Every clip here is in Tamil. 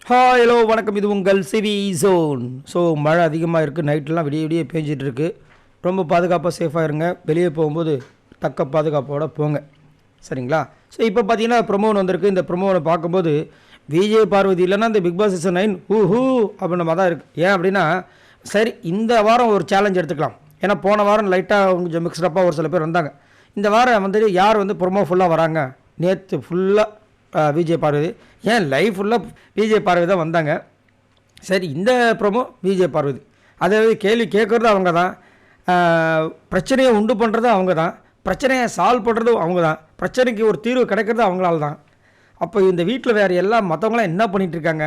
ஹாய் ஹலோ வணக்கம். இது உங்கள் சிவி ஜோன். ஸோ மழை அதிகமாக இருக்குது, நைட்லாம் விடிய விடிய பேஞ்சிட்டு இருக்குது. ரொம்ப பாதுகாப்பாக சேஃபாக இருங்க. வெளியே போகும்போது தக்க பாதுகாப்போடு போங்க, சரிங்களா? ஸோ இப்போ பார்த்தீங்கன்னா ப்ரொமோன் வந்திருக்கு. இந்த ப்ரொமோனை பார்க்கும்போது விஜய் பார்வதி இல்லைன்னா இந்த பிக் பாஸ் சீசன் 9 ஹூ அப்படின்ற மாதிரி தான் இருக்குது. ஏன் அப்படின்னா, சரி இந்த வாரம் ஒரு சேலஞ்ச் எடுத்துக்கலாம். ஏன்னா போன வாரம் லைட்டாக கொஞ்சம் மிக்ஸ்டப்பாக ஒரு சில பேர் வந்தாங்க. இந்த வாரம் வந்துட்டு யார் வந்து ப்ரொமோ ஃபுல்லாக வராங்க? நேற்று ஃபுல்லாக விஜய் பார்வதி, ஏன் லைவ் ஃபுல்லாக விஜய் பார்வதி தான் வந்தாங்க. சரி இந்த ப்ரோமோ விஜய் பார்வதி, அதாவது கேள்வி கேட்குறது அவங்க தான், பிரச்சனையை உண்டு பண்ணுறது அவங்க தான், பிரச்சனையை சால்வ் பண்ணுறதும் அவங்க தான், பிரச்சனைக்கு ஒரு தீர்வு கிடைக்கிறது அவங்களால தான். அப்போ இந்த வீட்டில் வேறு எல்லாம் மற்றவங்களாம் என்ன பண்ணிகிட்ருக்காங்க?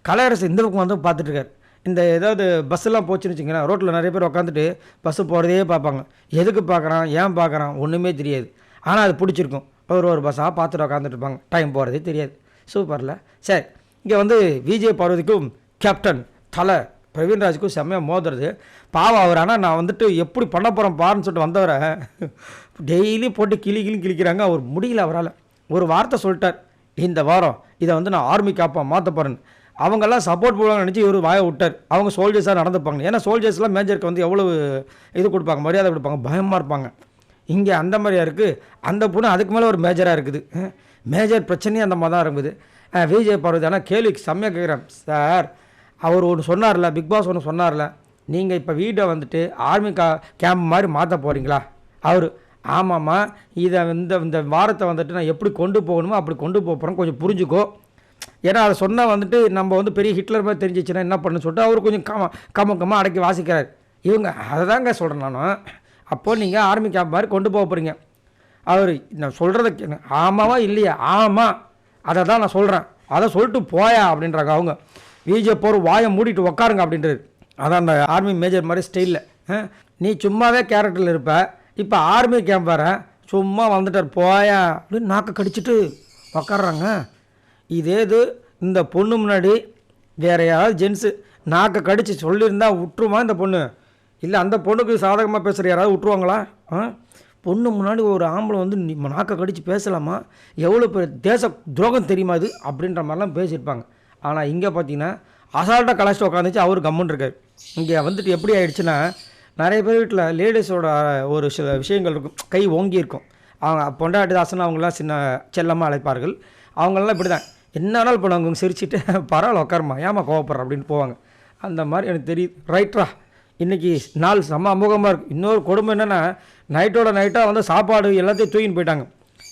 கலையரசு இந்த பக்கம் வந்து பார்த்துட்ருக்காரு. இந்த ஏதாவது பஸ்ஸெல்லாம் போச்சுன்னு வச்சுங்களேன், ரோட்டில் நிறைய பேர் உட்காந்துட்டு பஸ்ஸு போகிறதே பார்ப்பாங்க. எதுக்கு பார்க்குறான், ஏன் பார்க்குறான் ஒன்றுமே தெரியாது. ஆனால் அது பிடிச்சிருக்கும். ஒரு பஸ்ஸாக பார்த்துட்டு உட்காந்துட்டு இருப்பாங்க, டைம் போகிறதே தெரியாது. சூப்பரில். சரி, இங்கே வந்து விஜய் பார்வதிக்கும் கேப்டன் தலை பிரவீன்ராஜுக்கும் செம்மையாக மோதுறது பாவம் அவர். ஆனால் நான் வந்துட்டு எப்படி பண்ண போகிறேன் பாருன்னு சொல்லிட்டு வந்தவரை டெய்லி போட்டு கிளிக்கிறாங்க. அவர் முடியல, அவரால். ஒரு வார்த்தை சொல்லிட்டார், இந்த வாரம் இதை வந்து நான் ஆர்மி கேப்பாக மாற்ற போகிறேன்னு. அவங்கெல்லாம் சப்போர்ட் பண்ணுவாங்கன்னு நினச்சி இவர் வாயை விட்டார். அவங்க சோல்ஜர்ஸாக நடந்துப்பாங்க. ஏன்னா சோல்ஜர்ஸ்லாம் மேஜருக்கு வந்து எவ்வளோ இது கொடுப்பாங்க, மரியாதை கொடுப்பாங்க, பயமாக இருப்பாங்க. இங்கே அந்த மாதிரியாக இருக்குது. அந்த பொண்ணு அதுக்கு மேலே ஒரு மேஜராக இருக்குது. மேஜர் பிரச்சனையும் அந்த மாதிரி தான் இருக்குது. விஜய் பார்வதி ஆனால் கேள்விக்கு செம்மையாக கேட்குறேன். சார், அவர் ஒன்று சொன்னார்ல, பிக் பாஸ் ஒன்று சொன்னார்ல, நீங்கள் இப்போ வீட்டை வந்துட்டு ஆர்மி கேம்ப் மாதிரி மாற்ற போகிறீங்களா? அவர் ஆமாம்மா, இதை இந்த வாரத்தை வந்துட்டு நான் எப்படி கொண்டு போகணுமோ அப்படி கொண்டு போகிறேன், கொஞ்சம் புரிஞ்சுக்கோ. ஏன்னா அதை சொன்னால் வந்துட்டு நம்ம வந்து பெரிய ஹிட்லர் மாதிரி தெரிஞ்சிச்சுன்னா என்ன பண்ணு சொல்லிட்டு அவர் கொஞ்சம் கம்மக்கமாக அடக்கி வாசிக்கிறார். இவங்க அதை தாங்க சொல்கிறேன் நான். அப்போது நீங்கள் ஆர்மி கேம்ப் மாதிரி கொண்டு போக போகிறீங்க. அவர் நான் சொல்கிறத ஆமாவா இல்லையா? ஆமாம், அதை தான் நான் சொல்கிறேன், அதை சொல்லிட்டு போயா அப்படின்றாங்க அவங்க. விஜய் போகிற வாயை மூடிட்டு உக்காருங்க அப்படின்றது. அதான் அந்த ஆர்மி மேஜர் மாதிரி ஸ்டைலில். நீ சும்மாவே கேரக்டரில் இருப்ப, இப்போ ஆர்மி கேம்ப் வர சும்மா வந்துட்டார் போயா அப்படின்னு நாக்கை கடிச்சிட்டு உக்காடுறாங்க. இது இந்த பொண்ணு முன்னாடி வேறு யாராவது ஜென்ஸு நாக்கை கடிச்சு சொல்லியிருந்தா விட்டுருமா இந்த பொண்ணு? இல்லை அந்த பொண்ணுக்கு சாதகமாக பேசுகிற யாராவது விட்டுருவாங்களா? பொண்ணு முன்னாடி ஒரு ஆம்பளை வந்து நாக்கை கடிச்சு பேசலாமா? எவ்வளோ பேர் தேச துரோகம் தெரியுமா இது அப்படின்ற மாதிரிலாம் பேசியிருப்பாங்க. ஆனால் இங்கே பார்த்தீங்கன்னா அசால்ட்டாக கலாச்சிட்டு உட்காந்துச்சு. அவர் கம்முன்னு இருக்கார். இங்கே வந்துட்டு எப்படி ஆகிடுச்சுன்னா, நிறைய பேர் வீட்டில் லேடிஸோட ஒரு சில விஷயங்கள் இருக்கும், கை ஓங்கி இருக்கும். அவங்க பொண்டாட்டி தாசன் அவங்களாம் சின்ன செல்லமாக அழைப்பார்கள். அவங்களெலாம் இப்படி தான் என்னாலும் இப்போ நாங்கள் சிரிச்சுட்டு பரவாயில்ல உட்காருமா, ஏமா கோவப்படுற அப்படின்னு போவாங்க. அந்த மாதிரி எனக்கு தெரியுது. ரைட்ரா, இன்றைக்கி நாள் செம்ம அமுகமாக இருக்குது. இன்னொரு கொடுமை என்னென்னா, நைட்டாக வந்து சாப்பாடு எல்லாத்தையும் தூக்கின்னு போயிட்டாங்க.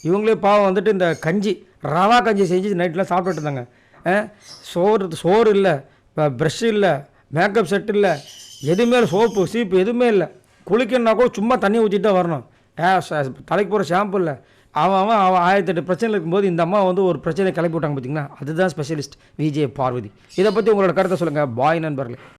இவங்களே பாவம் வந்துட்டு இந்த கஞ்சி, ரவா கஞ்சி செஞ்சு நைட்டெலாம் சாப்பிட்டுட்டு இருந்தாங்க. சோறு இல்லை, ப்ரெஷ் இல்லை, மேக்கப் செட் இல்லை, எதுவுமே இல்லை, சோப்பு சீப்பு எதுவுமே இல்லை. குளிக்கணுன்னா கூட சும்மா தண்ணி ஊற்றிட்டு தான் வரணும். தலைக்கு போகிற ஷாம்பு இல்லை. அவன் 1008 பிரச்சனை இருக்கும்போது இந்த அம்மா வந்து ஒரு பிரச்சனை கிளப்பி விட்டாங்க பார்த்தீங்கன்னா, அதுதான் ஸ்பெஷலிஸ்ட் விஜய் பார்வதி. இதை பற்றி உங்களோட கருத்தை சொல்லுங்கள் பாய் நண்பர்களே.